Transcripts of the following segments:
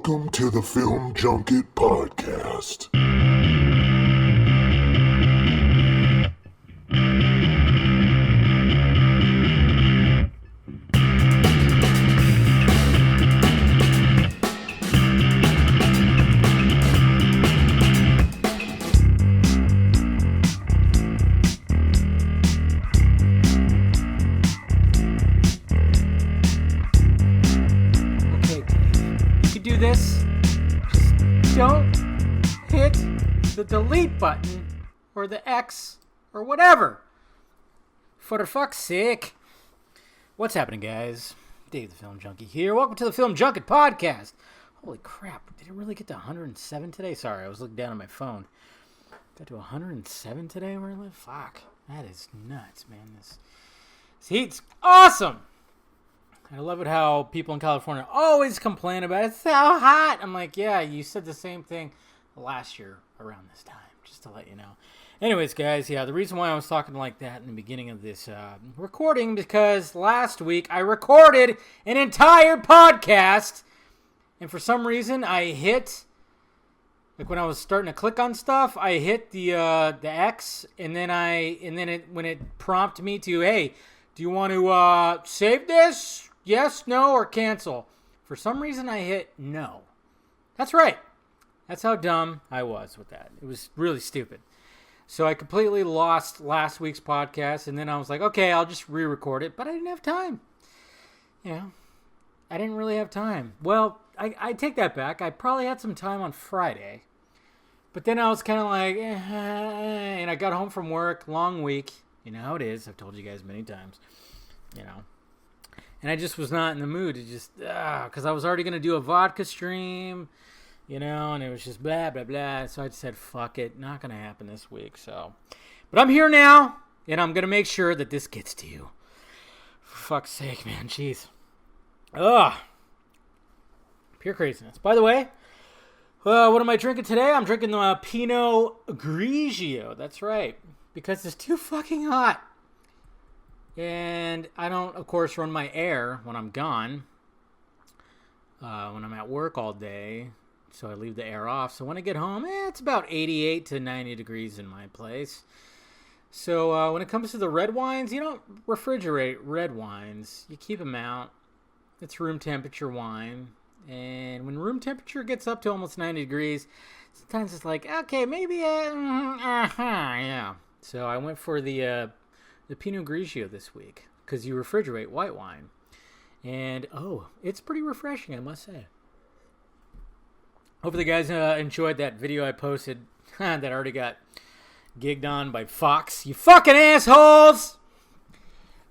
Welcome to the Film Junket Podcast. The delete button or the X or whatever. For the fuck's sake. What's happening, guys? Dave the Film Junkie here. Welcome to the Film Junket Podcast. Holy crap. Did it really get to 107 today? Sorry, I was looking down at my phone. Got to 107 today? Really? Fuck. That is nuts, man. This heat's awesome. I love it how people in California always complain about it. It's so hot. I'm like, yeah, you said the same thing last year around this time, just to let you know. Anyways, guys, yeah, the reason why I was talking like that in the beginning of this recording, because last week I recorded an entire podcast, and for some reason I hit, like when I was starting to click on stuff, I hit the X, and then when it prompted me to, hey, do you want to save this? Yes, no, or cancel? For some reason I hit no. That's right. That's how dumb I was with that. It was really stupid. So I completely lost last week's podcast, and then I was like, okay, I'll just re-record it, but I didn't have time. You know, I didn't really have time. Well, I take that back. I probably had some time on Friday, but then I was kind of like, and I got home from work, long week. You know how it is. I've told you guys many times, you know. And I just was not in the mood to just, because I was already going to do a vodka stream, you know, and it was just blah, blah, blah. So I just said, fuck it. Not going to happen this week. So, but I'm here now, and I'm going to make sure that this gets to you. For fuck's sake, man. Jeez. Ugh. Pure craziness. By the way, what am I drinking today? I'm drinking the Pinot Grigio. That's right. Because it's too fucking hot. And I don't, of course, run my air when I'm gone. When I'm at work all day. So I leave the air off. So when I get home, it's about 88 to 90 degrees in my place. So when it comes to the red wines, you don't refrigerate red wines. You keep them out. It's room temperature wine. And when room temperature gets up to almost 90 degrees, sometimes it's like, okay, maybe, yeah. So I went for the Pinot Grigio this week because you refrigerate white wine. And, it's pretty refreshing, I must say. Hopefully you guys enjoyed that video I posted that already got gigged on by Fox. You fucking assholes!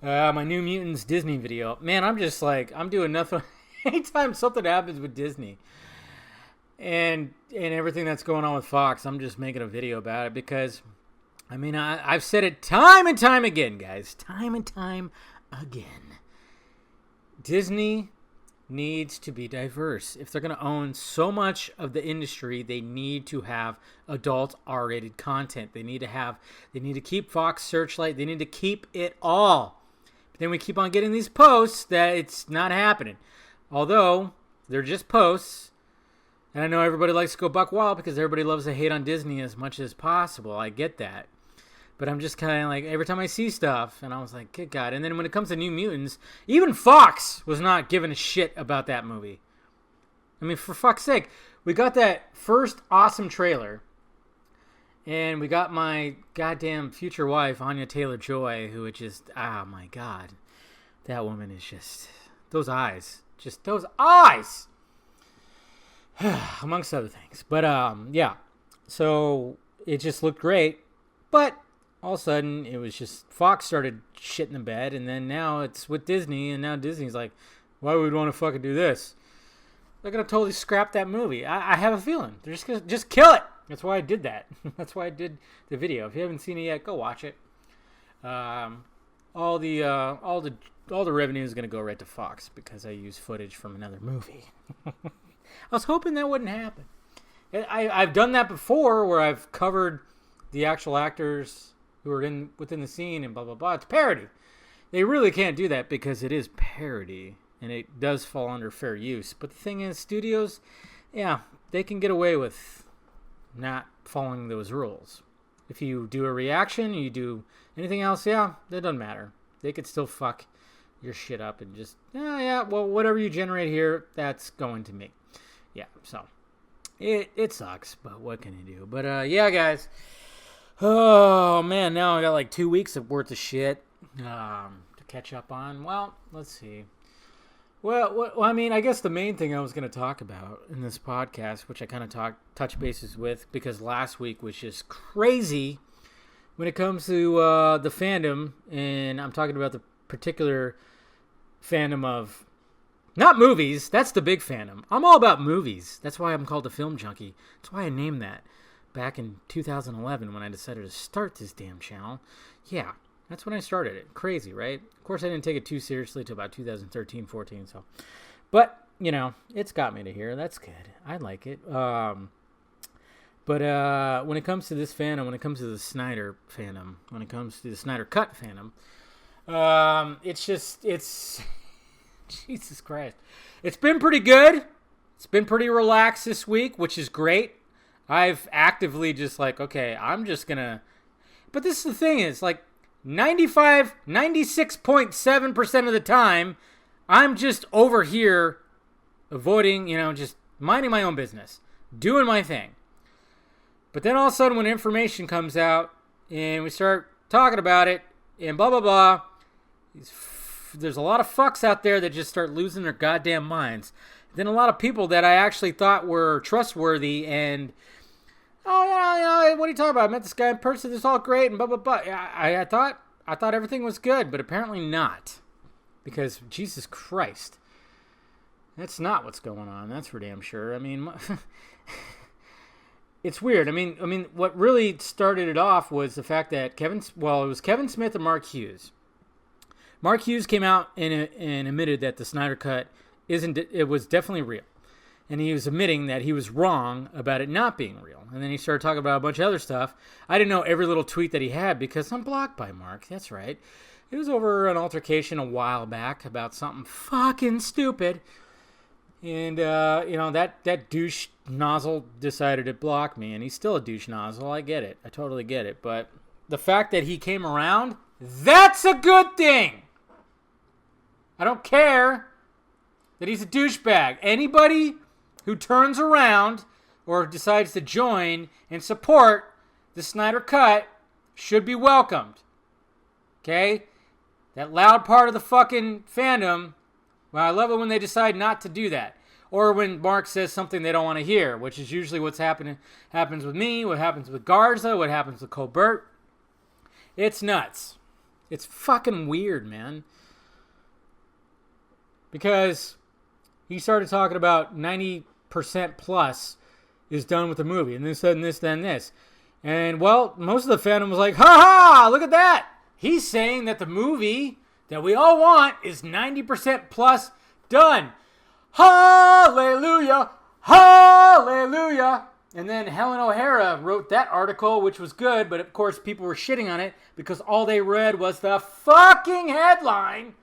My New Mutants Disney video. Man, I'm just like, I'm doing nothing. Anytime something happens with Disney and everything that's going on with Fox, I'm just making a video about it because, I mean, I've said it time and time again, guys. Time and time again. Disney needs to be diverse. If they're going to own so much of the industry, they need to have adult R-rated content. They need to keep Fox Searchlight. They need to keep it all. But then we keep on getting these posts that it's not happening. Although, they're just posts. And I know everybody likes to go buck wild because everybody loves to hate on Disney as much as possible. I get that. But I'm just kind of like, every time I see stuff, and I was like, good God. And then when it comes to New Mutants, even Fox was not giving a shit about that movie. I mean, for fuck's sake, we got that first awesome trailer, and we got my goddamn future wife, Anya Taylor-Joy, who is just, oh my God. That woman is just, those eyes. Just those eyes! Amongst other things. But, yeah. So, it just looked great. But all of a sudden, it was just Fox started shitting the bed, and then now it's with Disney, and now Disney's like, why would we want to fucking do this? They're going to totally scrap that movie. I have a feeling. They're just going to just kill it. That's why I did that. That's why I did the video. If you haven't seen it yet, go watch it. All the revenue is going to go right to Fox because I use footage from another movie. I was hoping that wouldn't happen. I've done that before where I've covered the actual actors who are within the scene and blah, blah, blah. It's parody. They really can't do that because it is parody, and it does fall under fair use. But the thing is, studios, yeah, they can get away with not following those rules. If you do a reaction, you do anything else, yeah, that doesn't matter. They could still fuck your shit up and just, well, whatever you generate here, that's going to me. Yeah, so it sucks, but what can you do? But yeah, guys. Oh man, now I got like 2 weeks of worth of shit to catch up on. Well, let's see. Well, I mean, I guess the main thing I was going to talk about in this podcast, which I kind of touch bases with, because last week was just crazy when it comes to the fandom, and I'm talking about the particular fandom of, not movies, that's the big fandom. I'm all about movies. That's why I'm called the Film Junkie. That's why I named that back in 2011 when I decided to start this damn channel. Yeah. That's when I started it. Crazy, right? Of course, I didn't take it too seriously till about 2013, 14. So, but it's got me to here. That's good. I like it. But when it comes to this fandom, when it comes to the Snyder fandom, when it comes to the Snyder Cut fandom, it's Jesus Christ. It's been pretty good. It's been pretty relaxed this week, which is great. I've actively just like, okay, I'm just gonna. But this is the thing is like. 96.7% of the time, I'm just over here avoiding, just minding my own business, doing my thing. But then all of a sudden when information comes out and we start talking about it and blah, blah, blah, there's a lot of fucks out there that just start losing their goddamn minds. Then a lot of people that I actually thought were trustworthy and what are you talking about? I met this guy in person. It's all great and blah, blah, blah. I thought everything was good, but apparently not. Because, Jesus Christ, that's not what's going on. That's for damn sure. I mean, it's weird. I mean, what really started it off was the fact that it was Kevin Smith and Mark Hughes. Mark Hughes came out and admitted that the Snyder Cut it was definitely real. And he was admitting that he was wrong about it not being real. And then he started talking about a bunch of other stuff. I didn't know every little tweet that he had because I'm blocked by Mark. That's right. It was over an altercation a while back about something fucking stupid. And, that douche nozzle decided to block me. And he's still a douche nozzle. I get it. I totally get it. But the fact that he came around, that's a good thing. I don't care that he's a douchebag. Anybody who turns around or decides to join and support the Snyder Cut should be welcomed. Okay? That loud part of the fucking fandom, well, I love it when they decide not to do that. Or when Mark says something they don't want to hear, which is usually happens with me, what happens with Garza, what happens with Colbert. It's nuts. It's fucking weird, man. Because he started talking about 90% plus is done with the movie, and this, and this, then this. And, well, most of the fandom was like, ha, look at that. He's saying that the movie that we all want is 90% plus done. Hallelujah, hallelujah. And then Helen O'Hara wrote that article, which was good, but of course people were shitting on it because all they read was the fucking headline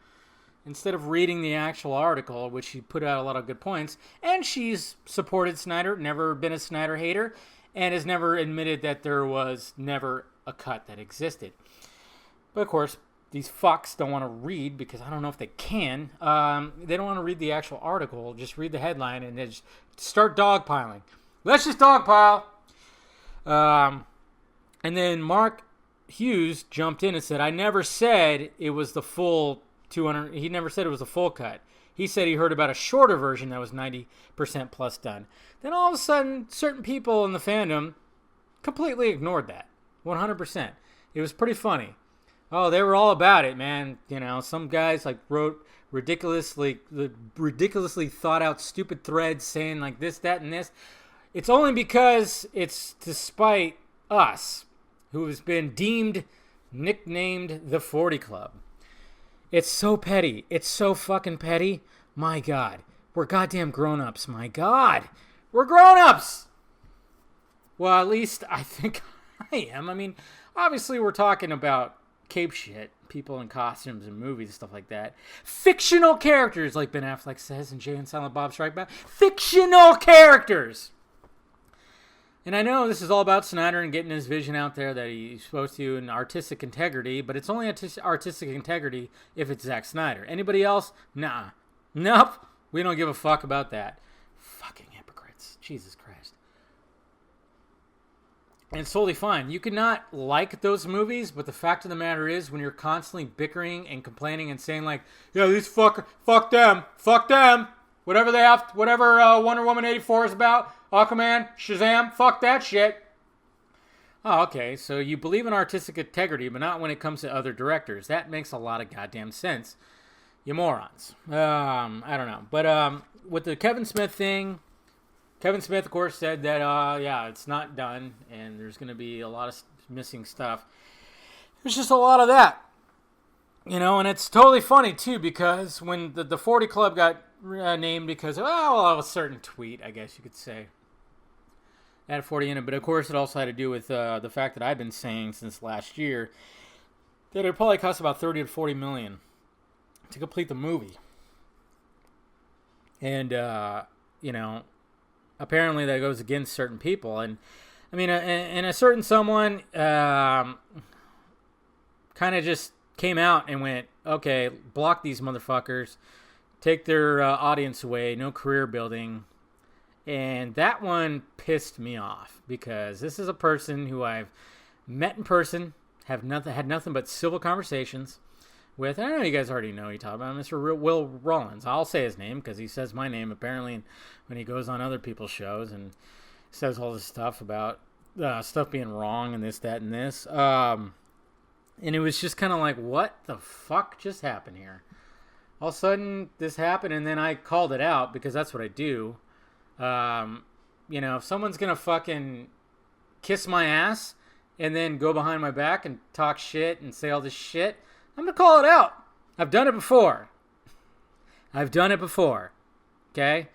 instead of reading the actual article, which she put out a lot of good points. And she's supported Snyder, never been a Snyder hater, and has never admitted that there was never a cut that existed. But of course, these fucks don't want to read because I don't know if they can. They don't want to read the actual article, just read the headline and then just start dogpiling. Let's just dogpile. And then Mark Hughes jumped in and said, I never said it was the full 200. He never said it was a full cut. He said he heard about a shorter version that was 90% plus done. Then all of a sudden, certain people in the fandom completely ignored that. 100%. It was pretty funny. Oh, they were all about it, man. Some guys wrote ridiculously thought out stupid threads saying like this, that, and this. It's only because it's to spite us, who has been nicknamed the 40 Club. It's so petty. It's so fucking petty. My God. We're goddamn grown-ups. My God. We're grown-ups! Well, at least I think I am. I mean, obviously we're talking about cape shit, people in costumes and movies and stuff like that. Fictional characters, like Ben Affleck says, and Jay and Silent Bob Strike Back. Fictional characters! And I know this is all about Snyder and getting his vision out there that he's supposed to, and artistic integrity, but it's only artistic integrity if it's Zack Snyder. Anybody else? Nah. Nope. We don't give a fuck about that. Fucking hypocrites. Jesus Christ. And it's totally fine. You cannot like those movies, but the fact of the matter is, when you're constantly bickering and complaining and saying like, yeah, these fuck them, whatever they have, whatever Wonder Woman 84 is about, Aquaman, Shazam, fuck that shit. Oh, okay, so you believe in artistic integrity, but not when it comes to other directors. That makes a lot of goddamn sense. You morons. I don't know. But with the Kevin Smith thing, Kevin Smith, of course, said that, yeah, it's not done, and there's going to be a lot of missing stuff. There's just a lot of that. You know, and it's totally funny, too, because when the 40 Club got named because of, a certain tweet, I guess you could say. It had 40 in it, but of course it also had to do with the fact that I've been saying since last year that it probably cost about 30 to 40 million to complete the movie. And, you know, apparently that goes against certain people. And, I mean, and a certain someone kind of just came out and went, okay, block these motherfuckers, take their audience away, no career building. And that one pissed me off because this is a person who I've met in person, had nothing but civil conversations with. And I know you guys already know who you're talking about, Mr. Will Rollins. I'll say his name because he says my name apparently when he goes on other people's shows and says all this stuff about stuff being wrong and this, that, and this. And it was just kind of like, what the fuck just happened here? All of a sudden, this happened, and then I called it out because that's what I do. You know, if someone's going to fucking kiss my ass and then go behind my back and talk shit and say all this shit, I'm going to call it out. I've done it before. Okay?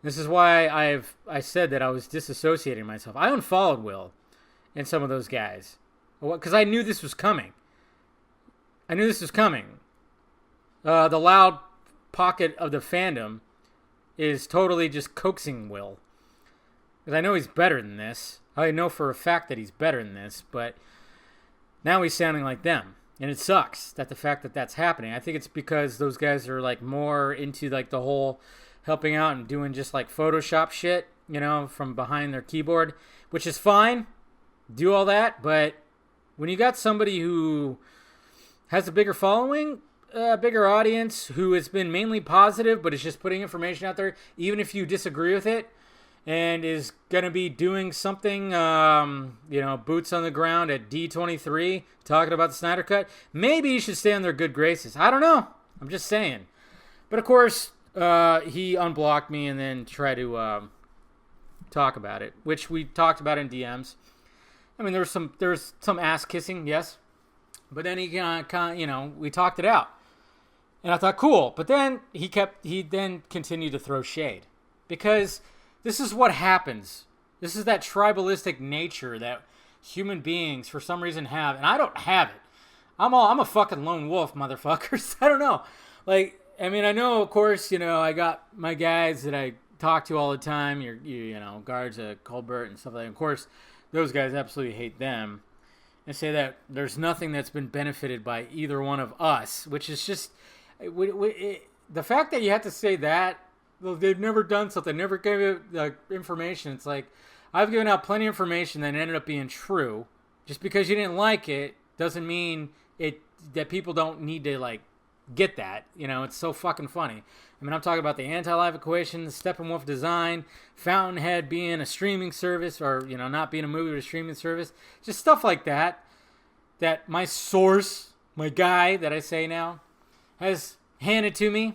This is why I said that I was disassociating myself. I unfollowed Will and some of those guys because I knew this was coming. The loud pocket of the fandom is totally just coaxing Will. Because I know he's better than this. I know for a fact that he's better than this, but now he's sounding like them. And it sucks that the fact that that's happening. I think it's because those guys are like more into like the whole helping out and doing just like Photoshop shit, you know, from behind their keyboard, which is fine. Do all that, but when you got somebody who has a bigger following, a bigger audience, who has been mainly positive, but is just putting information out there, even if you disagree with it, and is going to be doing something, you know, boots on the ground at D23, talking about the Snyder Cut, maybe you should stay on their good graces. I don't know. I'm just saying. But of course, he unblocked me and then tried to talk about it, which we talked about in DMs. I mean, there was some ass kissing, yes. But then he you know, we talked it out. And I thought, cool. But then he then continued to throw shade. Because this is what happens. This is that tribalistic nature that human beings for some reason have. And I don't have it. I'm a fucking lone wolf, motherfuckers. I don't know. Like, I mean, I know, of course, you know, I got my guys that I talk to all the time. You know, Garza, Colbert, and stuff like that. Of course, those guys absolutely hate them. And say that there's nothing that's been benefited by either one of us, which is just the fact that you have to say that they've never done something, never gave it information. It's like I've given out plenty of information that ended up being true. Just because you didn't like it doesn't mean that people don't need to like get that. You know, it's so fucking funny. I mean, I'm talking about the anti-live equation, the Steppenwolf design, Fountainhead being a streaming service, or, you know, not being a movie but a streaming service. Just stuff like that. That my source, my guy that I say now, has handed to me.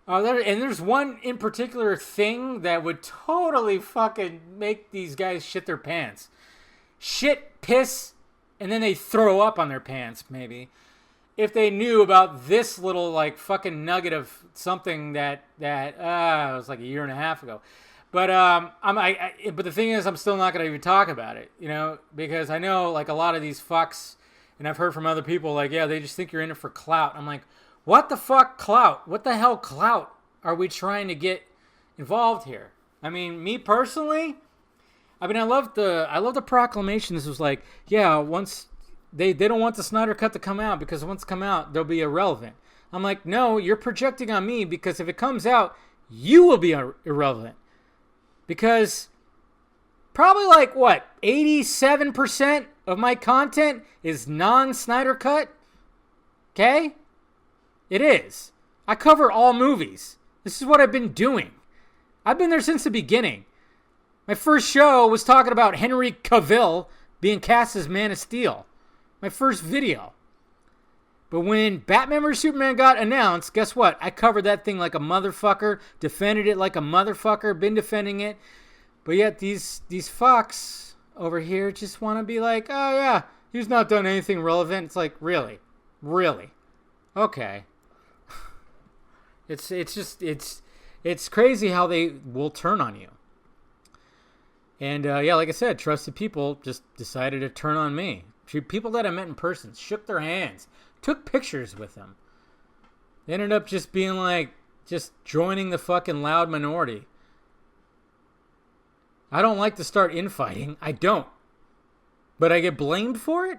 And there's one in particular thing that would totally fucking make these guys shit their pants. Shit, piss, and then they throw up on their pants, maybe. If they knew about this little like fucking nugget of something that was like a year and a half ago, but but the thing is, I'm still not gonna even talk about it, you know, because I know like a lot of these fucks And I've heard from other people like, yeah, they just think you're in it for clout. I'm like, what the fuck clout? What the hell clout are we trying to get involved here? I mean, me personally, I love the proclamation. This was like, yeah, once they don't want the Snyder Cut to come out because once it come out, they'll be irrelevant. I'm like, no, you're projecting on me because if it comes out, you will be irrelevant. Because probably like, 87% of my content is non-Snyder Cut? Okay? It is. I cover all movies. This is what I've been doing. I've been there since the beginning. My first show was talking about Henry Cavill being cast as Man of Steel. My first video. But when Batman vs. Superman got announced, guess what? I covered that thing like a motherfucker, defended it like a motherfucker, been defending it. But yet these fucks over here just want to be like, oh yeah, he's not done anything relevant. It's like, really? Really? Okay. It's crazy how they will turn on you. And yeah, like I said, trusted people just decided to turn on me. People that I met in person, shook their hands, took pictures with them. They ended up just being like, just joining the fucking loud minority. I don't like to start infighting. I don't. But I get blamed for it?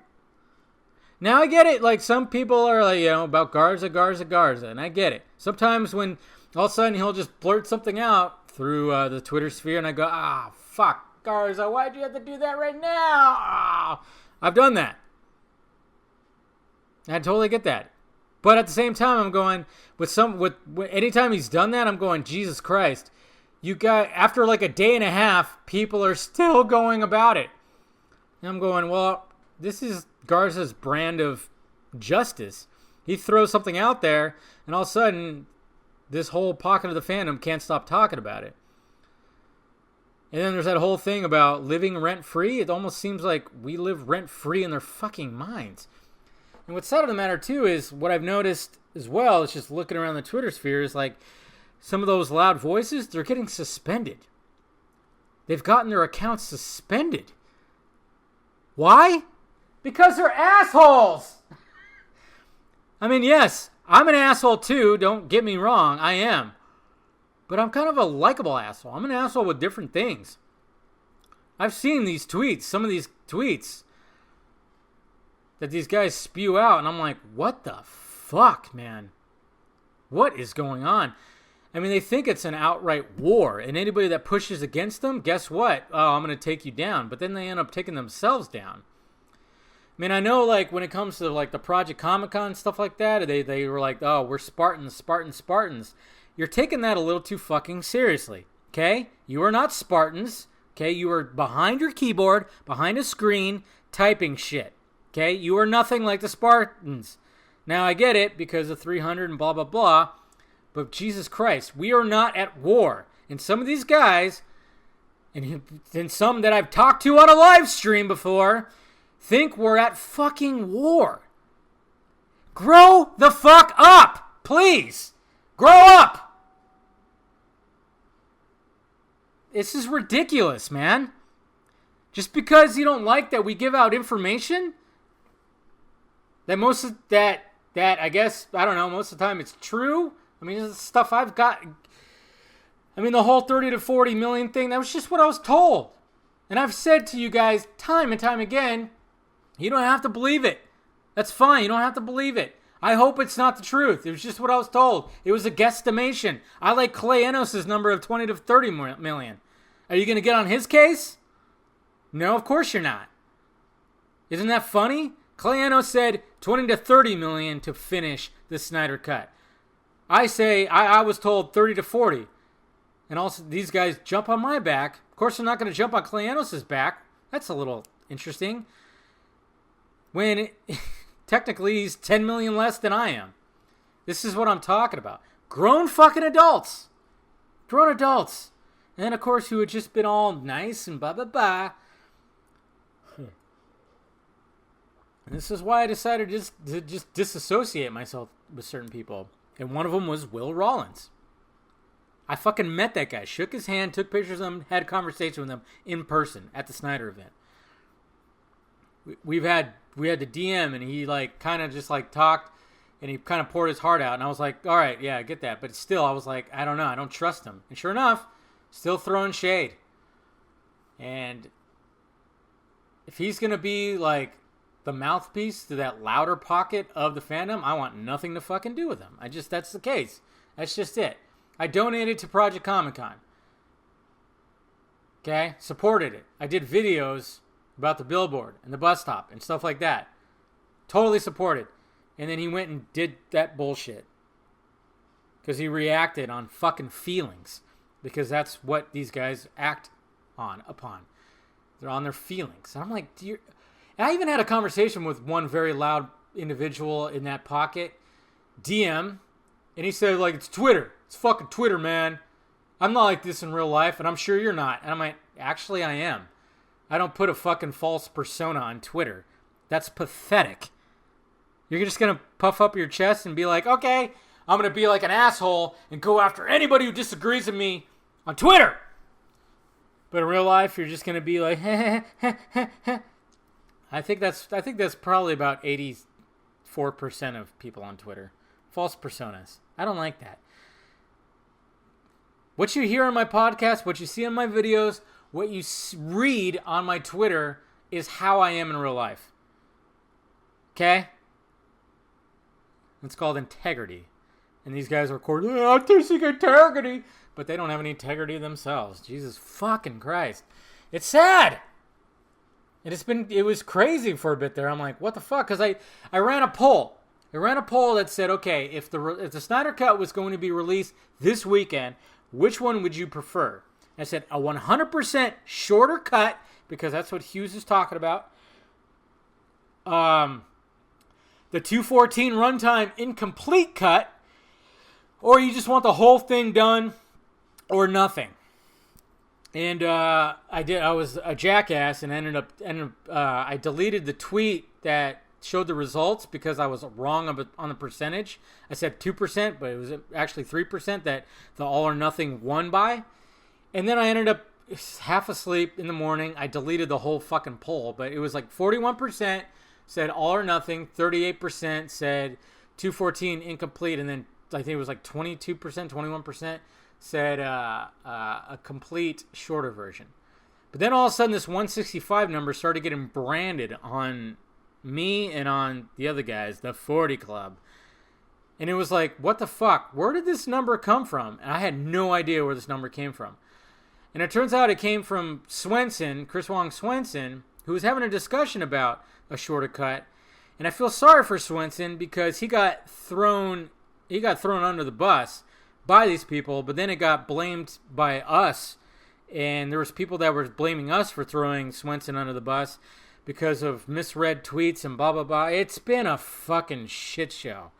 Now I get it. Like some people are like, about Garza. And I get it. Sometimes when all of a sudden he'll just blurt something out through the Twitter sphere and I go, fuck, Garza, why'd you have to do that right now? I've done that. I totally get that. But at the same time, I'm going, anytime he's done that, I'm going, Jesus Christ. You got, after like a day and a half, people are still going about it. And I'm going, well, this is Garza's brand of justice. He throws something out there, and all of a sudden, this whole pocket of the fandom can't stop talking about it. And then there's that whole thing about living rent-free. It almost seems like we live rent-free in their fucking minds. And what's sad of the matter, too, is what I've noticed as well, is just looking around the Twitter sphere, is like some of those loud voices, they're getting suspended. They've gotten their accounts suspended. Why? Because they're assholes! I mean, yes, I'm an asshole too, don't get me wrong, I am. But I'm kind of a likable asshole. I'm an asshole with different things. I've seen these tweets, some of these tweets that these guys spew out, and I'm like, what the fuck, man? What is going on? I mean, they think it's an outright war, and anybody that pushes against them, guess what? Oh, I'm going to take you down. But then they end up taking themselves down. I mean, I know, like, when it comes to, like, the Project Comic-Con and stuff like that, they were like, oh, we're Spartans. You're taking that a little too fucking seriously, okay? You are not Spartans, okay? You are behind your keyboard, behind a screen, typing shit, okay? You are nothing like the Spartans. Now, I get it, because of 300 and blah, blah, blah, but Jesus Christ, we are not at war. And some of these guys, and some that I've talked to on a live stream before, think we're at fucking war. Grow the fuck up, please. Grow up. This is ridiculous, man. Just because you don't like that we give out information that I guess, I don't know, most of the time it's true. I mean, this is stuff I've got. I mean, the whole 30 to 40 million thing, that was just what I was told. And I've said to you guys time and time again, you don't have to believe it. That's fine. You don't have to believe it. I hope it's not the truth. It was just what I was told. It was a guesstimation. I like Clay Enos' number of 20 to 30 million. Are you going to get on his case? No, of course you're not. Isn't that funny? Clay Enos said 20 to 30 million to finish the Snyder Cut. I say, I was told 30 to 40. And also, these guys jump on my back. Of course, they're not going to jump on Clay Enos' back. That's a little interesting. When technically he's 10 million less than I am. This is what I'm talking about. Grown fucking adults. Grown adults. And then, of course, who had just been all nice and blah, blah, blah. And this is why I decided to just disassociate myself with certain people. And one of them was Will Rollins. I fucking met that guy. Shook his hand, took pictures of him, had a conversation with him in person at the Snyder event. we had the DM, and he like kind of just like talked, and he kind of poured his heart out, and I was like, all right, yeah, I get that, but still, I was like, I don't know, I don't trust him. And sure enough, still throwing shade. And if he's gonna be like the mouthpiece to that louder pocket of the fandom, I want nothing to fucking do with him. That's the case. That's just it. I donated to Project Comic-Con. Okay? Supported it. I did videos about the billboard and the bus stop and stuff like that. Totally supported. And then he went and did that bullshit. Because he reacted on fucking feelings. Because that's what these guys act upon. They're on their feelings. And I'm like, and I even had a conversation with one very loud individual in that pocket, DM, and he said, like, it's Twitter. It's fucking Twitter, man. I'm not like this in real life, and I'm sure you're not. And I'm like, actually, I am. I don't put a fucking false persona on Twitter. That's pathetic. You're just going to puff up your chest and be like, okay, I'm going to be like an asshole and go after anybody who disagrees with me on Twitter. But in real life, you're just going to be like, I think that's probably about 84% of people on Twitter. False personas. I don't like that. What you hear on my podcast, what you see on my videos, what you read on my Twitter is how I am in real life. Okay? It's called integrity. And these guys are recording, artistic integrity. But they don't have any integrity themselves. Jesus fucking Christ. It's sad. It was crazy for a bit there. I'm like, what the fuck? Because I ran a poll. I ran a poll that said, okay, if the Snyder Cut was going to be released this weekend, which one would you prefer? I said a 100% shorter cut, because that's what Hughes is talking about. The 2:14 runtime incomplete cut, or you just want the whole thing done, or nothing. And I was a jackass and I deleted the tweet that showed the results because I was wrong on the percentage. I said 2%, but it was actually 3% that the all or nothing won by. And then I ended up half asleep in the morning. I deleted the whole fucking poll, but it was like 41% said all or nothing, 38% said 2:14 incomplete, and then I think it was like 22%, 21% said a complete shorter version. But then all of a sudden this 165 number started getting branded on me and on the other guys, the 40 Club. And it was like, what the fuck? Where did this number come from? And I had no idea where this number came from. And it turns out it came from Swenson, Chris Wong Swenson, who was having a discussion about a shorter cut. And I feel sorry for Swenson because he got thrown under the bus by these people, but then it got blamed by us. And there was people that were blaming us for throwing Swenson under the bus because of misread tweets and blah, blah, blah. It's been a fucking shit show.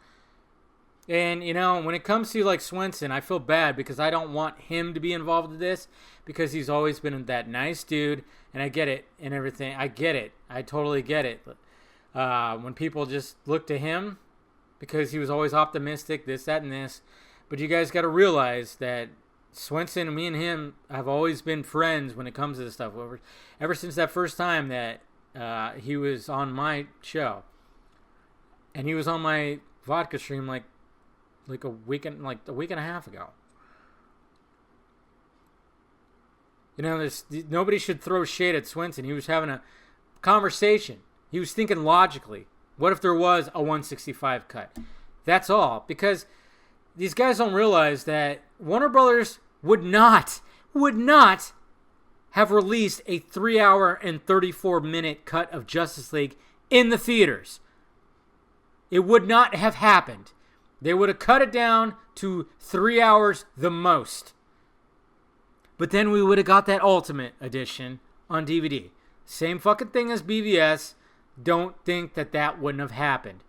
And, you know, when it comes to, like, Swenson, I feel bad because I don't want him to be involved in this because he's always been that nice dude, and I get it and everything. I get it. I totally get it. When people just look to him because he was always optimistic, this, that, and this. But you guys got to realize that Swenson, me and him, have always been friends when it comes to this stuff. Ever since that first time that he was on my show. And he was on my vodka stream like a week and a half ago. You know, nobody should throw shade at Swenson. He was having a conversation. He was thinking logically. What if there was a 165 cut? That's all. Because these guys don't realize that Warner Brothers would not have released a 3-hour and 34-minute cut of Justice League in the theaters. It would not have happened. They would have cut it down to 3 hours the most. But then we would have got that Ultimate Edition on DVD. Same fucking thing as BVS. Don't think that wouldn't have happened.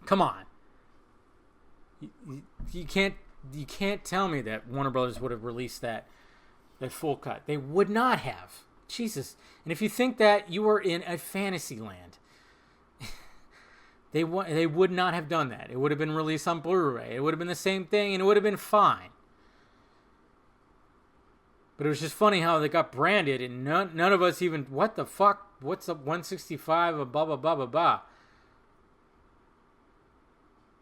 Come on. You can't tell me that Warner Brothers would have released that full cut. They would not have. Jesus. And if you think that, you are in a fantasy land. They would not have done that. It would have been released on Blu-ray. It would have been the same thing, and it would have been fine. But it was just funny how they got branded, and none of us even, what the fuck? What's up 165 blah, blah, blah, blah, blah.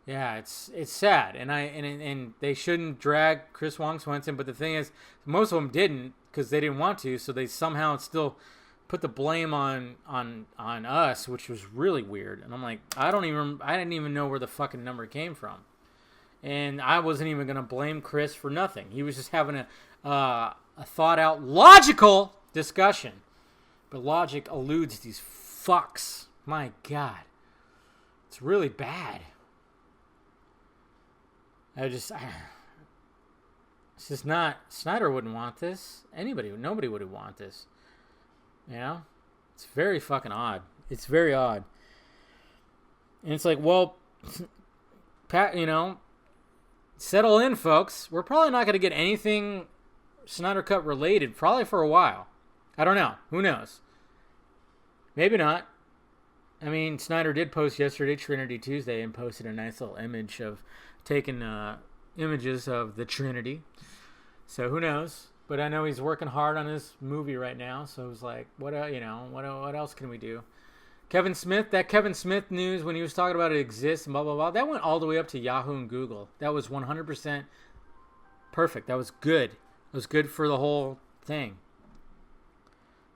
Yeah, it's sad, and they shouldn't drag Chris Wong Swenson, but the thing is, most of them didn't because they didn't want to, so they somehow still put the blame on us, which was really weird. And I'm like, I didn't even know where the fucking number came from, and I wasn't even gonna blame Chris for nothing. He was just having a thought out, logical discussion, but logic eludes these fucks. My God, it's really bad. It's just not, Snyder wouldn't want this. Nobody would want this. You know? It's very fucking odd. It's very odd. And it's like, well, Pat, settle in, folks. We're probably not going to get anything Snyder Cut related probably for a while. I don't know. Who knows? Maybe not. I mean, Snyder did post yesterday, Trinity Tuesday, and posted a nice little image of taking images of the Trinity. So who knows? But I know he's working hard on his movie right now. So it was like, what else can we do? Kevin Smith news when he was talking about it exists and blah, blah, blah, that went all the way up to Yahoo and Google. That was 100% perfect. That was good. It was good for the whole thing.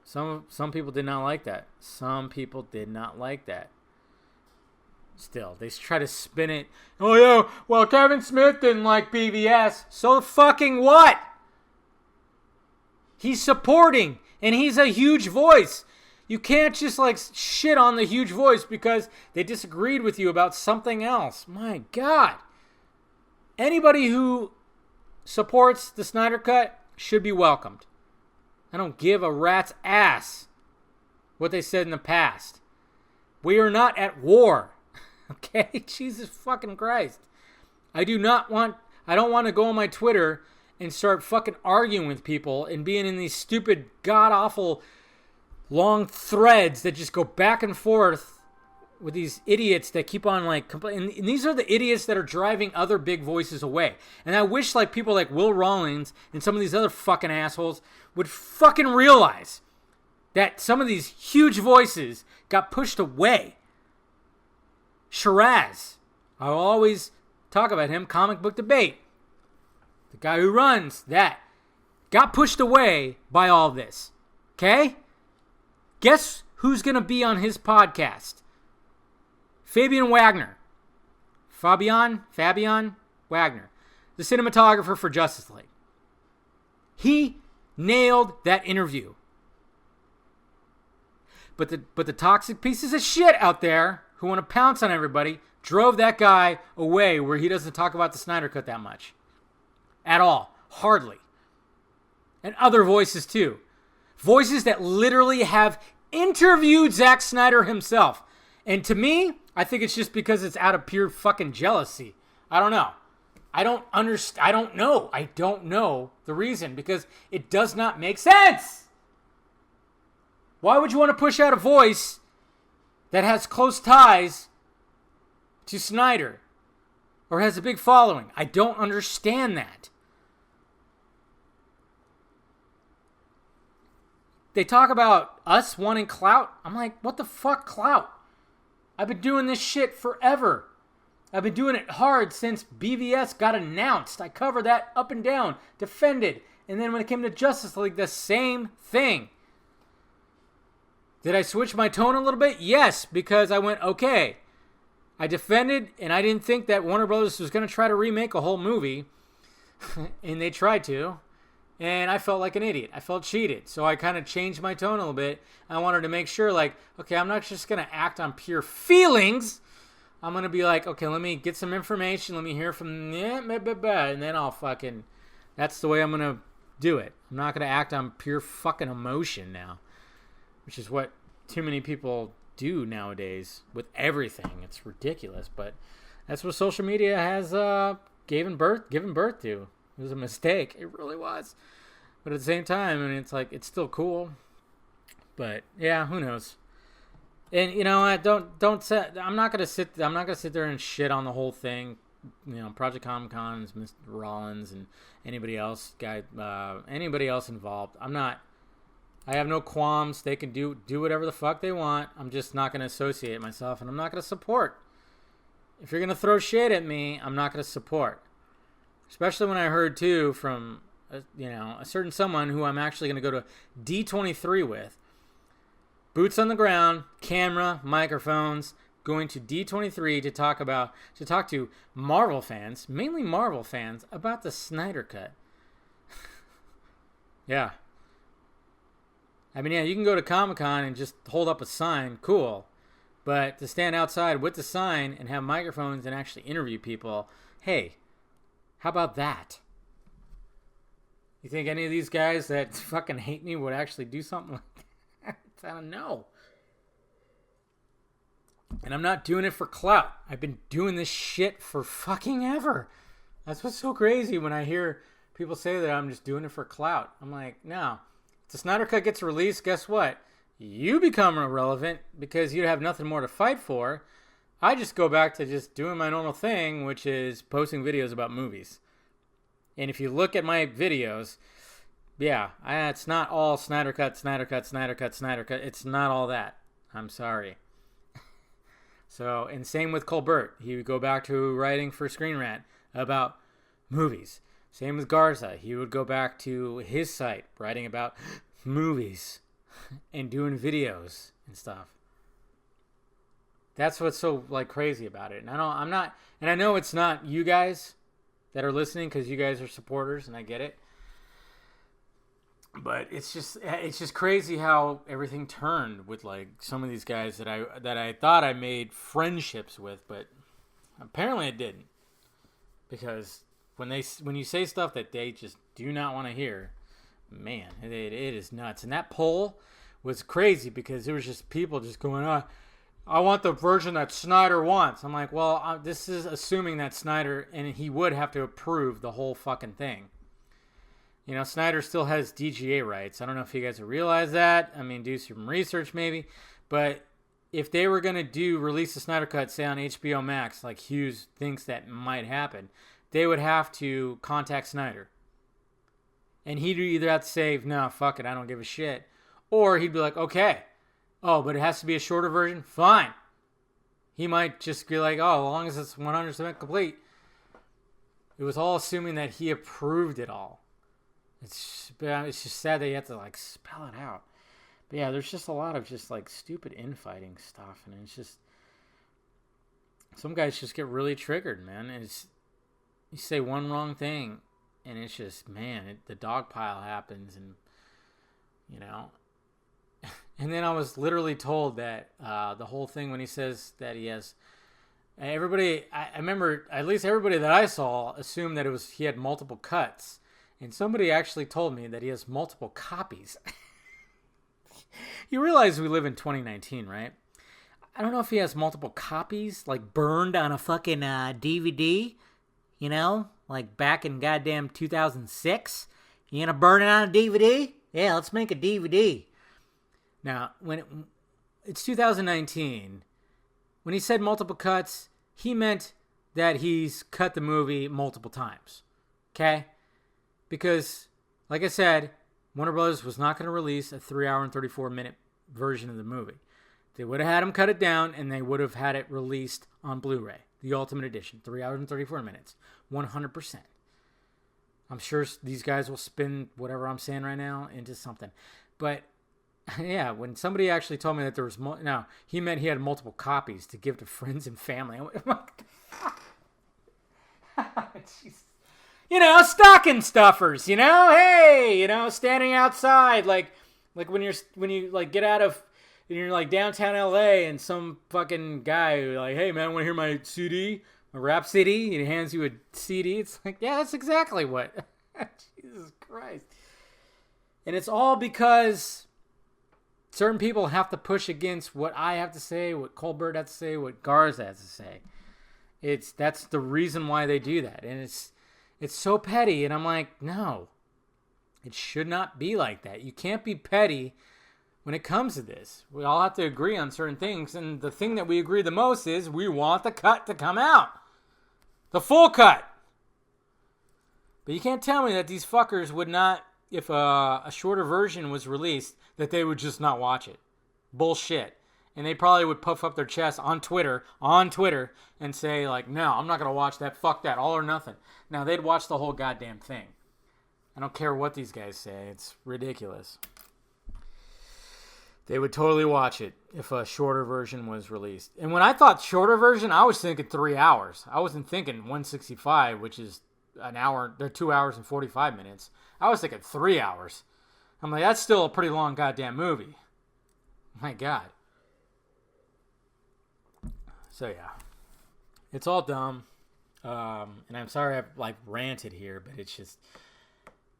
Some people did not like that. Some people did not like that. Still, they try to spin it. Oh, yeah, well, Kevin Smith didn't like BVS. So fucking what? He's supporting, and he's a huge voice. You can't just, shit on the huge voice because they disagreed with you about something else. My God. Anybody who supports the Snyder Cut should be welcomed. I don't give a rat's ass what they said in the past. We are not at war. Okay? Jesus fucking Christ. I don't want to go on my Twitter and start fucking arguing with people and being in these stupid, god-awful, long threads that just go back and forth with these idiots that keep on, complaining. And these are the idiots that are driving other big voices away. And I wish, people like Will Rollins and some of these other fucking assholes would fucking realize that some of these huge voices got pushed away. Shiraz. I'll always talk about him, Comic Book Debate. The guy who runs that got pushed away by all this. Okay? Guess who's going to be on his podcast? Fabian Wagner. Fabian Wagner. The cinematographer for Justice League. He nailed that interview. But the toxic pieces of shit out there who want to pounce on everybody drove that guy away where he doesn't talk about the Snyder Cut that much. At all. Hardly. And other voices too. Voices that literally have interviewed Zack Snyder himself. And to me, I think it's just because it's out of pure fucking jealousy. I don't know. I don't know the reason because it does not make sense. Why would you want to push out a voice that has close ties to Snyder or has a big following? I don't understand that. They talk about us wanting clout. I'm like, what the fuck clout? I've been doing this shit forever. I've been doing it hard since BVS got announced. I covered that up and down, defended. And then when it came to Justice League, the same thing. Did I switch my tone a little bit? Yes, because I went, okay. I defended, and I didn't think that Warner Brothers was going to try to remake a whole movie. And they tried to. And I felt like an idiot. I felt cheated. So I kind of changed my tone a little bit. I wanted to make sure, okay, I'm not just going to act on pure feelings. I'm going to be like, okay, let me get some information. Let me hear from, and then I'll fucking, that's the way I'm going to do it. I'm not going to act on pure fucking emotion now, which is what too many people do nowadays with everything. It's ridiculous, but that's what social media has given birth to. It was a mistake. It really was. But at the same time, it's it's still cool. But yeah, who knows? And I'm not gonna sit there and shit on the whole thing Project Comic-Con's Mr. Rollins and anybody else involved. I have no qualms. They can do whatever the fuck they want. I'm just not going to associate myself, and I'm not going to support. If you're going to throw shade at me, I'm not going to support. Especially when I heard, too, from, a certain someone who I'm actually going to go to D23 with. Boots on the ground, camera, microphones, going to D23 to talk to Marvel fans, mainly Marvel fans, about the Snyder Cut. Yeah. I mean, yeah, you can go to Comic-Con and just hold up a sign, cool. But to stand outside with the sign and have microphones and actually interview people, hey, how about that? You think any of these guys that fucking hate me would actually do something like that? I don't know. And I'm not doing it for clout. I've been doing this shit for fucking ever. That's what's so crazy when I hear people say that I'm just doing it for clout. I'm like, no. If the Snyder Cut gets released, guess what? You become irrelevant because you have nothing more to fight for. I just go back to just doing my normal thing, which is posting videos about movies. And if you look at my videos, yeah, it's not all Snyder Cut, Snyder Cut, Snyder Cut, Snyder Cut. It's not all that. I'm sorry. So, and same with Colbert. He would go back to writing for Screen Rant about movies. Same with Garza. He would go back to his site, writing about movies and doing videos and stuff. That's what's so crazy about it. And I know it's not you guys that are listening because you guys are supporters, and I get it. But it's just crazy how everything turned with some of these guys that I thought I made friendships with, but apparently it didn't. Because when you say stuff that they just do not want to hear, man, it is nuts. And that poll was crazy because there was just people just going, I want the version that Snyder wants. I'm like, well, this is assuming that Snyder, and he would have to approve the whole fucking thing. Snyder still has DGA rights. I don't know if you guys realize that. I mean, do some research maybe. But if they were going to release the Snyder Cut, say on HBO Max, like Hughes thinks that might happen, they would have to contact Snyder. And he'd either have to say, no, fuck it, I don't give a shit. Or he'd be like, okay. Oh, but it has to be a shorter version? Fine. He might just be like, oh, as long as it's 100% complete. It was all assuming that he approved it all. It's just sad that you have to spell it out. But yeah, there's just a lot of just stupid infighting stuff, and it's just some guys just get really triggered, man. And you say one wrong thing, and it's just the dog pile happens, and And then I was literally told that the whole thing when he says that he has everybody. I remember at least everybody that I saw assumed that he had multiple cuts. And somebody actually told me that he has multiple copies. You realize we live in 2019, right? I don't know if he has multiple copies, burned on a fucking DVD, back in goddamn 2006. You gonna burn it on a DVD? Yeah, let's make a DVD. Now, it's 2019, when he said multiple cuts, he meant that he's cut the movie multiple times. Okay? Because, like I said, Warner Bros. Was not going to release a 3-hour and 34-minute version of the movie. They would have had him cut it down, and they would have had it released on Blu-ray. The Ultimate Edition, 3 hours and 34 minutes. 100%. I'm sure these guys will spin whatever I'm saying right now into something. But, yeah, when somebody actually told me that there was... he meant he had multiple copies to give to friends and family. I went, what the fuck? Jesus. Stocking stuffers, hey, standing outside, like when you get out of, and you're downtown LA and some fucking guy hey man, want to hear my CD, a rap CD? He hands you a CD. It's yeah, that's exactly what. Jesus Christ. And it's all because certain people have to push against what I have to say, what Colbert has to say, what Garza has to say. That's the reason why they do that. And it's so petty, and I'm like, no. It should not be like that. You can't be petty when it comes to this. We all have to agree on certain things, and the thing that we agree the most is we want the cut to come out. The full cut. But you can't tell me that these fuckers would not, if a shorter version was released, that they would just not watch it. Bullshit. And they probably would puff up their chest on Twitter, and say, like, no, I'm not going to watch that. Fuck that. All or nothing. Now, they'd watch the whole goddamn thing. I don't care what these guys say. It's ridiculous. They would totally watch it if a shorter version was released. And when I thought shorter version, I was thinking 3 hours. I wasn't thinking 165, which is an hour. They're 2 hours and 45 minutes. I was thinking 3 hours. I'm like, that's still a pretty long goddamn movie. My God. So yeah, it's all dumb, and I'm sorry I've ranted here, but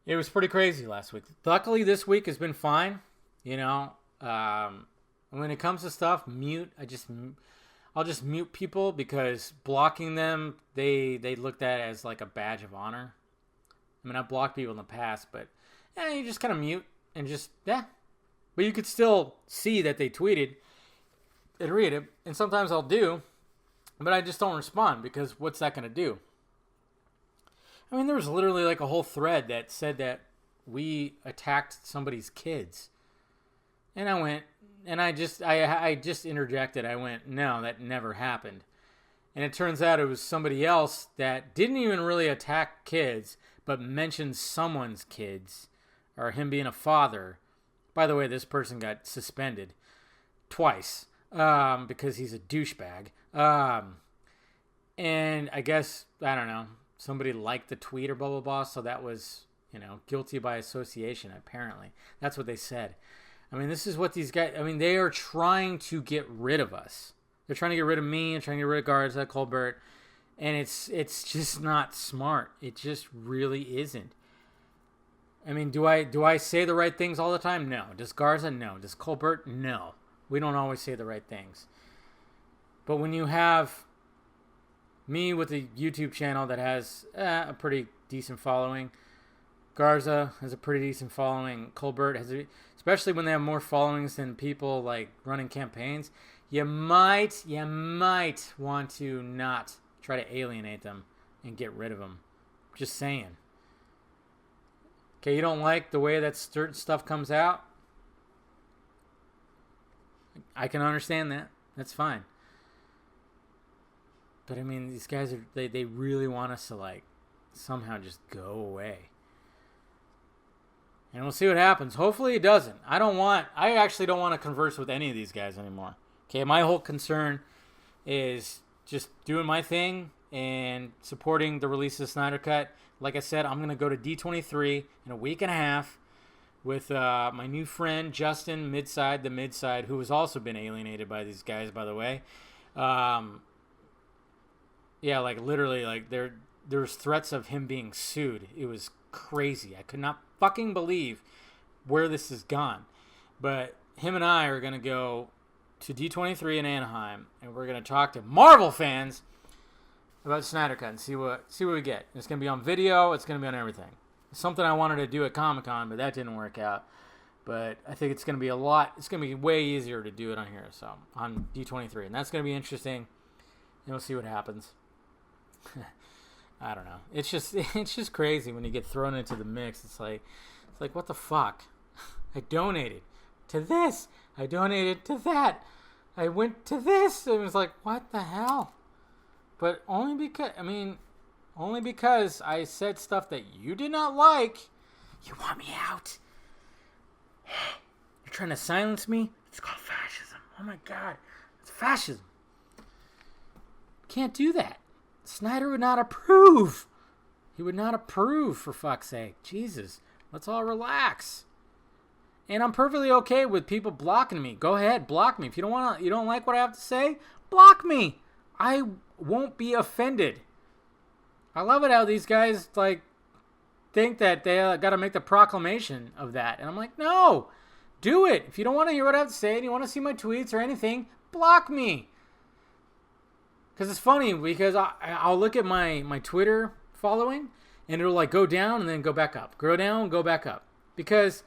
it was pretty crazy last week. Luckily, this week has been fine. You know, when it comes to stuff, I'll just mute people because blocking them, they looked at it as like a badge of honor. I mean, I've blocked people in the past, but you just kind of mute and but you could still see that they tweeted and read it, and sometimes I'll do. But I just don't respond because what's that going to do? I mean, there was literally like a whole thread that said that we attacked somebody's kids. And I went, and I just interjected. I went, no, that never happened. And it turns out it was somebody else that didn't even really attack kids, but mentioned someone's kids or him being a father. By the way, this person got suspended twice because he's a douchebag. And I guess, I don't know, somebody liked the tweet or blah, blah, blah. So that was, guilty by association, apparently. That's what they said. I mean, this is what these guys, they are trying to get rid of us. They're trying to get rid of me and trying to get rid of Garza, Colbert. And it's just not smart. It just really isn't. I mean, do I say the right things all the time? No. Does Garza? No. Does Colbert? No. We don't always say the right things. But when you have me with a YouTube channel that has a pretty decent following, Garza has a pretty decent following, Colbert has especially when they have more followings than people like running campaigns, you might want to not try to alienate them and get rid of them. Just saying. Okay, you don't like the way that certain stuff comes out? I can understand that. That's fine. But I mean, these guys they really want us to somehow just go away. And we'll see what happens. Hopefully it doesn't. I actually don't want to converse with any of these guys anymore. Okay, my whole concern is just doing my thing and supporting the release of the Snyder Cut. Like I said, I'm going to go to D23 in a week and a half with my new friend, Justin, the Midside, who has also been alienated by these guys, by the way. Yeah, literally, there was threats of him being sued. It was crazy. I could not fucking believe where this has gone. But him and I are going to go to D23 in Anaheim, and we're going to talk to Marvel fans about Snyder Cut and see what we get. It's going to be on video. It's going to be on everything. It's something I wanted to do at Comic-Con, but that didn't work out. But I think it's going to be it's going to be way easier to do it on here, so on D23. And that's going to be interesting. And we'll see what happens. I don't know. It's just crazy when you get thrown into the mix. It's like what the fuck? I donated to this. I donated to that. I went to this. It was like, what the hell? But only because I said stuff that you did not like. You want me out? You're trying to silence me? It's called fascism. Oh my God. It's fascism. Can't do that. Snyder would not approve. He would not approve, for fuck's sake. Jesus. Let's all relax. And I'm perfectly okay with people blocking me. Go ahead, block me. If you don't like what I have to say, block me. I won't be offended. I love it how these guys think that they got to make the proclamation of that. And I'm like, no, do it. If you don't want to hear what I have to say and you want to see my tweets or anything, block me. Because it's funny because I'll look at my Twitter following and it'll go down and then go back up. Go down, go back up. Because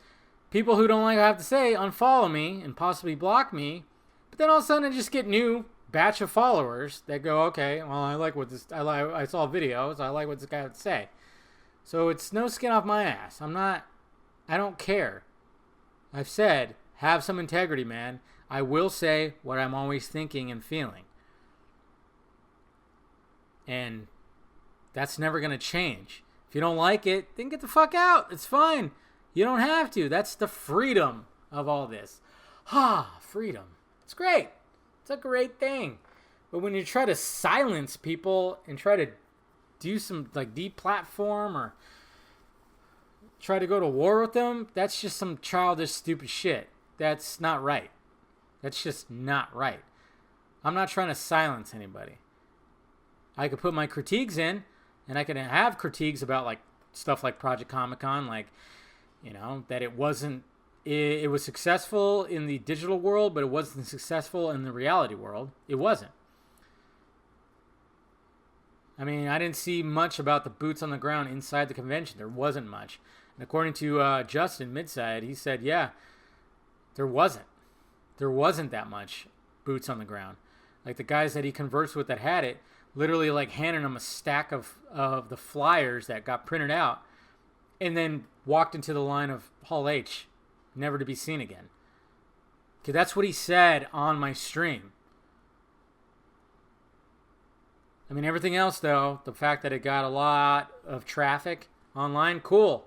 people who don't like what I have to say unfollow me and possibly block me. But then all of a sudden I just get new batch of followers that go, okay, well, I saw videos, I like what this guy would say. So it's no skin off my ass. I don't care. I've said, have some integrity, man. I will say what I'm always thinking and feeling. And that's never going to change. If you don't like it, then get the fuck out. It's fine. You don't have to. That's the freedom of all this. Freedom. It's great. It's a great thing. But when you try to silence people and try to do some like deplatform or try to go to war with them, that's just some childish, stupid shit. That's not right. That's just not right. I'm not trying to silence anybody. I could put my critiques in, and I can have critiques about like stuff like Project Comic-Con, like, you know, that it was successful in the digital world, but it wasn't successful in the reality world. It wasn't. I mean, I didn't see much about the boots on the ground inside the convention. There wasn't much. And according to Justin Midside, he said, yeah, there wasn't. There wasn't that much boots on the ground. Like the guys that he conversed with that had it, literally like handing him a stack of the flyers that got printed out and then walked into the line of Hall H, never to be seen again. Okay, that's what he said on my stream. I mean, everything else, though, the fact that it got a lot of traffic online, cool.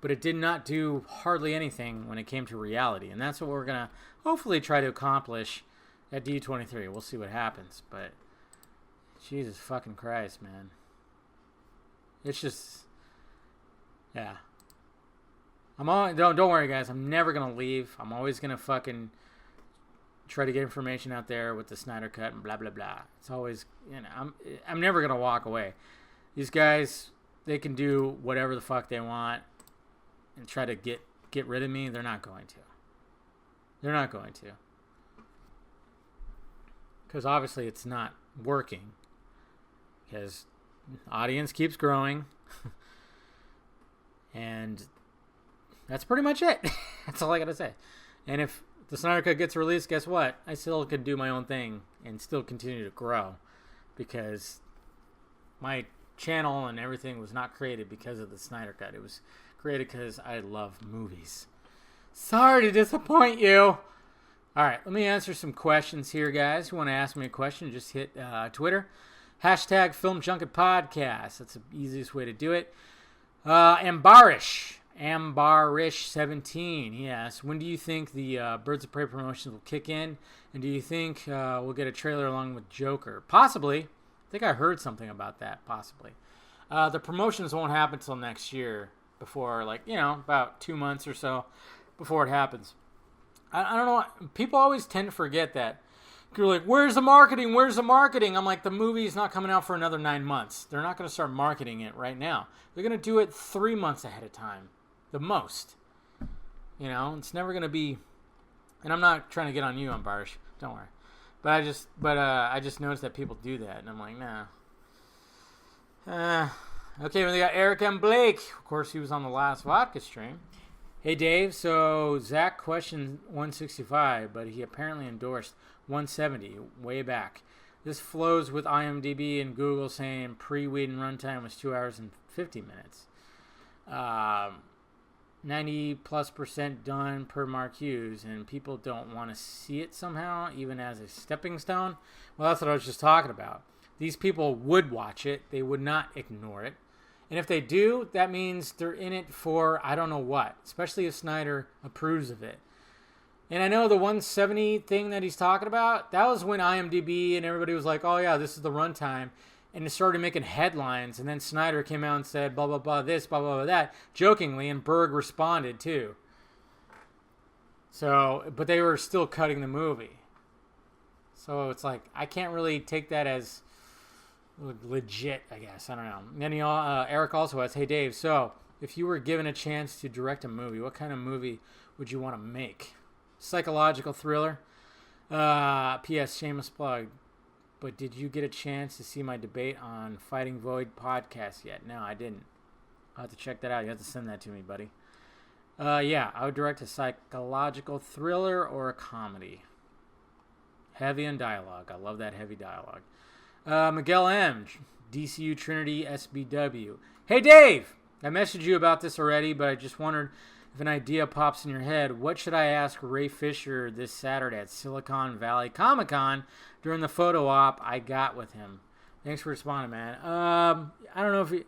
But it did not do hardly anything when it came to reality. And that's what we're going to hopefully try to accomplish at D23. We'll see what happens. But Jesus fucking Christ, man. It's just, yeah. Don't worry, guys. I'm never going to leave. I'm always going to fucking try to get information out there with the Snyder Cut and blah, blah, blah. It's always, you know, I'm never going to walk away. These guys, they can do whatever the fuck they want and try to get rid of me. They're not going to. They're not going to. Because obviously it's not working. Because audience keeps growing. And that's pretty much it. That's all I got to say. And if the Snyder Cut gets released, guess what? I still can do my own thing and still continue to grow. Because my channel and everything was not created because of the Snyder Cut. It was created because I love movies. Sorry to disappoint you. All right, let me answer some questions here, guys. If you want to ask me a question, just hit Twitter. Hashtag Film Junket Podcast. That's the easiest way to do it. Ambarish17. He asks, when do you think the Birds of Prey promotions will kick in? And do you think we'll get a trailer along with Joker? Possibly. I think I heard something about that. Possibly. The promotions won't happen until next year. Before, like, you know, about 2 months or so before it happens. I don't know. People always tend to forget that. You're like, where's the marketing? Where's the marketing? I'm like, the movie's not coming out for another 9 months. They're not going to start marketing it right now. They're going to do it 3 months ahead of time. The most. You know, it's never going to be... And I'm not trying to get on you, on Barish. Don't worry. But I just noticed that people do that. And I'm like, nah. Okay, we got Eric M. Blake. Of course, he was on the last vodka stream. Hey, Dave. So, Zach questioned 165, but he apparently endorsed 170 way back. This flows with IMDb and Google saying pre-Whedon runtime was 2 hours and 50 minutes. 90+% done per Mark Hughes, and people don't want to see it somehow, even as a stepping stone. Well, that's what I was just talking about. These people would watch it. They would not ignore it. And if they do, that means they're in it for I don't know what, especially if Snyder approves of it. And I know the 170 thing that he's talking about, that was when IMDb and everybody was like, oh yeah, this is the runtime. And it started making headlines. And then Snyder came out and said, blah, blah, blah, this, blah, blah, blah, that, jokingly. And Berg responded too. So, but they were still cutting the movie. So it's like, I can't really take that as legit, I guess. I don't know. And then Eric also asks, hey Dave, so if you were given a chance to direct a movie, what kind of movie would you want to make? Psychological thriller? P.S. Shameless plug. But did you get a chance to see my debate on Fighting Void podcast yet? No, I didn't. I'll have to check that out. You have to send that to me, buddy. Yeah, I would direct a psychological thriller or a comedy. Heavy on dialogue. I love that heavy dialogue. Miguel M. DCU Trinity SBW. Hey, Dave! I messaged you about this already, but I just wondered if an idea pops in your head. What should I ask Ray Fisher this Saturday at Silicon Valley Comic-Con during the photo op I got with him? Thanks for responding, man. I don't know if he...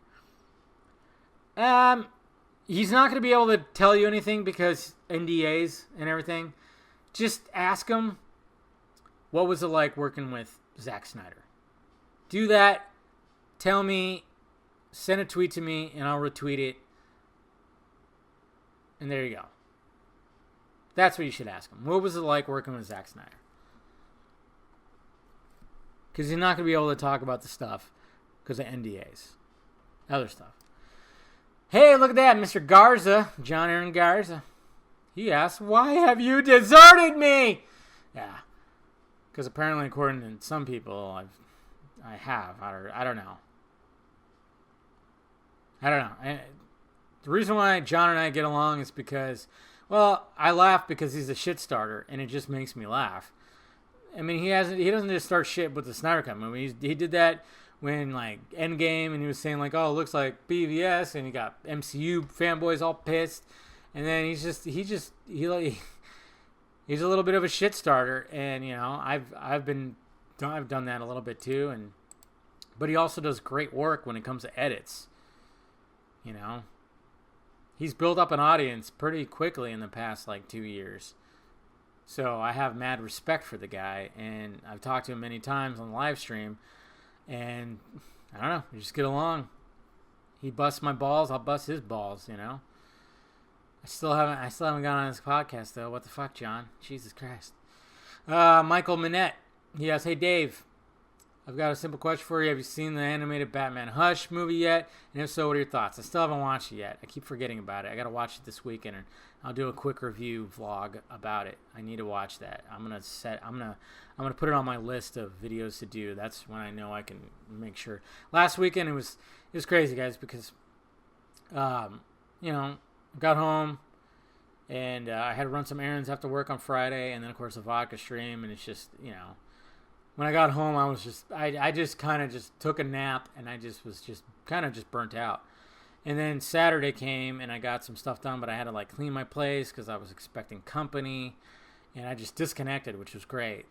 he's not going to be able to tell you anything because NDAs and everything. Just ask him, what was it like working with Zack Snyder? Do that. Tell me. Send a tweet to me, and I'll retweet it. And there you go. That's what you should ask him. What was it like working with Zack Snyder? Because he's not going to be able to talk about the stuff because of NDAs. Other stuff. Hey, look at that, Mr. Garza. John Aaron Garza. He asked, why have you deserted me? Yeah. Because apparently, according to some people, I have. I don't know. The reason why John and I get along is because, well, I laugh because he's a shit starter, and it just makes me laugh. I mean, he doesn't just start shit with the Snyder Cut movie. He did that when, like, Endgame, and he was saying, like, oh, it looks like BVS, and he got MCU fanboys all pissed, and then he's a little bit of a shit starter, and, you know, I've done that a little bit too, but he also does great work when it comes to edits. You know, he's built up an audience pretty quickly in the past, like, 2 years. So I have mad respect for the guy, and I've talked to him many times on the live stream, and I don't know, we just get along. He busts my balls, I'll bust his balls, you know. I still haven't gone on this podcast, though. What the fuck, John? Jesus Christ. Michael Minette, he asks, hey, Dave, I've got a simple question for you. Have you seen the animated Batman Hush movie yet? And if so, what are your thoughts? I still haven't watched it yet. I keep forgetting about it. I got to watch it this weekend, and I'll do a quick review vlog about it. I need to watch that. I'm gonna put it on my list of videos to do. That's when I know I can make sure. Last weekend it was crazy, guys, because you know, got home and I had to run some errands after work on Friday, and then of course the vodka stream, and it's just, you know. When I got home, I just kind of just took a nap, and I was kind of burnt out. And then Saturday came, and I got some stuff done, but I had to, like, clean my place because I was expecting company, and I just disconnected, which was great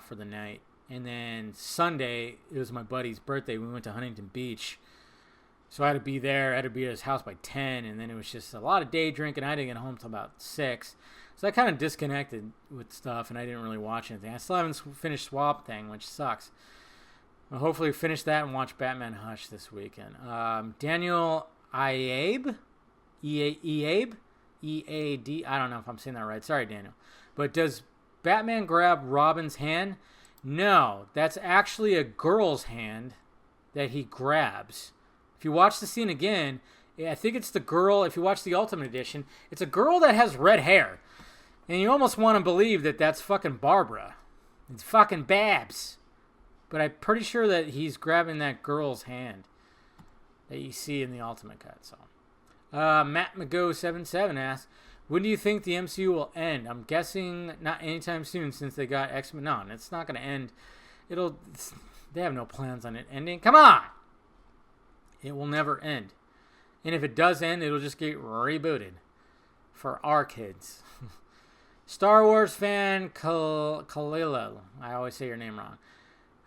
for the night. And then Sunday, it was my buddy's birthday. We went to Huntington Beach, so I had to be there. I had to be at his house by 10, and then it was just a lot of day drinking. I didn't get home till about 6. So I kind of disconnected with stuff, and I didn't really watch anything. I still haven't finished Swamp Thing, which sucks. I'll hopefully finish that and watch Batman Hush this weekend. Daniel Eabe? E-A-D? I don't know if I'm saying that right. Sorry, Daniel. But does Batman grab Robin's hand? No, that's actually a girl's hand that he grabs. If you watch the scene again, I think it's the girl. If you watch the Ultimate Edition, it's a girl that has red hair. And you almost want to believe that that's fucking Barbara. It's fucking Babs. But I'm pretty sure that he's grabbing that girl's hand that you see in the Ultimate Cut. So, Matt McGo77 asks, when do you think the MCU will end? I'm guessing not anytime soon since they got X-Men. No, it's not going to end. They have no plans on it ending. Come on! It will never end. And if it does end, it'll just get rebooted for our kids. Star Wars fan Kalila. I always say your name wrong.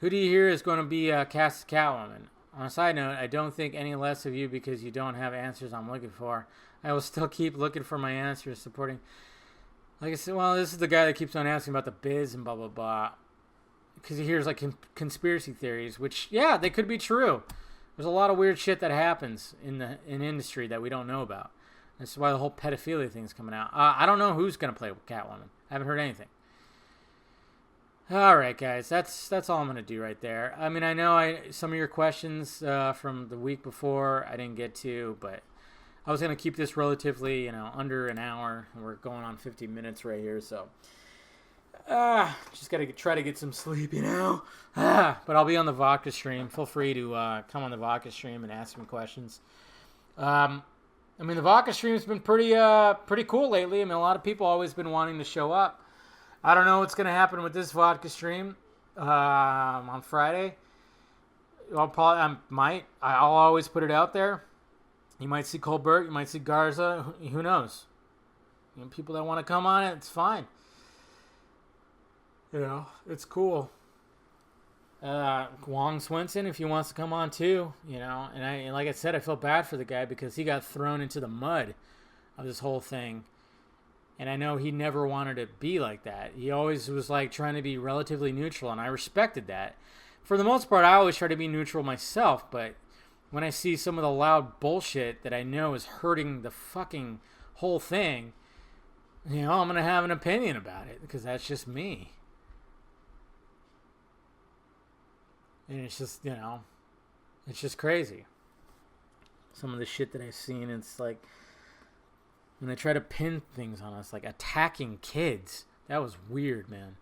Who do you hear is going to be cast as Catwoman? On a side note, I don't think any less of you because you don't have answers I'm looking for. I will still keep looking for my answers supporting. Like I said, well, this is the guy that keeps on asking about the biz and blah, blah, blah. Because he hears like conspiracy theories, which, yeah, they could be true. There's a lot of weird shit that happens in industry that we don't know about. That's why the whole pedophilia thing is coming out. I don't know who's going to play Catwoman. I haven't heard anything. All right, guys. That's all I'm going to do right there. I mean, I know some of your questions from the week before I didn't get to, but I was going to keep this relatively, under an hour. We're going on 50 minutes right here, so just got to try to get some sleep, But I'll be on the vodka stream. Feel free to come on the vodka stream and ask me questions. I mean, the vodka stream's been pretty cool lately. I mean, a lot of people always been wanting to show up. I don't know what's going to happen with this vodka stream on Friday. I'll always put it out there. You might see Colbert, you might see Garza, who knows? People that want to come on it, it's fine. It's cool. Wong Swenson, if he wants to come on too, and like I said, I feel bad for the guy because he got thrown into the mud of this whole thing. And I know he never wanted to be like that. He always was like trying to be relatively neutral, and I respected that. For the most part, I always try to be neutral myself, but when I see some of the loud bullshit that I know is hurting the fucking whole thing, I'm going to have an opinion about it because that's just me. And it's just, it's just crazy. Some of the shit that I've seen, it's like when they try to pin things on us, like attacking kids. That was weird, man.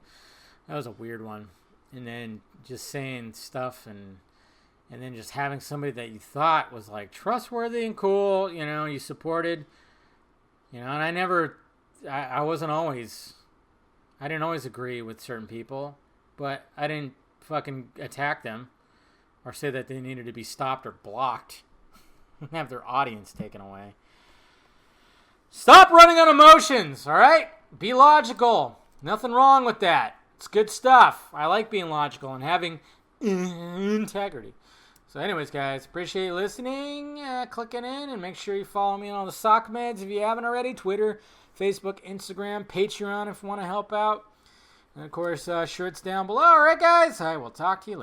That was a weird one. And then just saying stuff and then just having somebody that you thought was like trustworthy and cool, you supported, and I didn't always agree with certain people, but I didn't fucking attack them or say that they needed to be stopped or blocked and have their audience taken away. Stop running on emotions, all right? Be logical. Nothing wrong with that. It's good stuff. I like being logical and having integrity. So anyways, guys, appreciate you listening, clicking in, and make sure you follow me on all the sock meds if you haven't already. Twitter, Facebook, Instagram, Patreon if you want to help out. And, of course, shirts down below. All right, guys, I will talk to you later.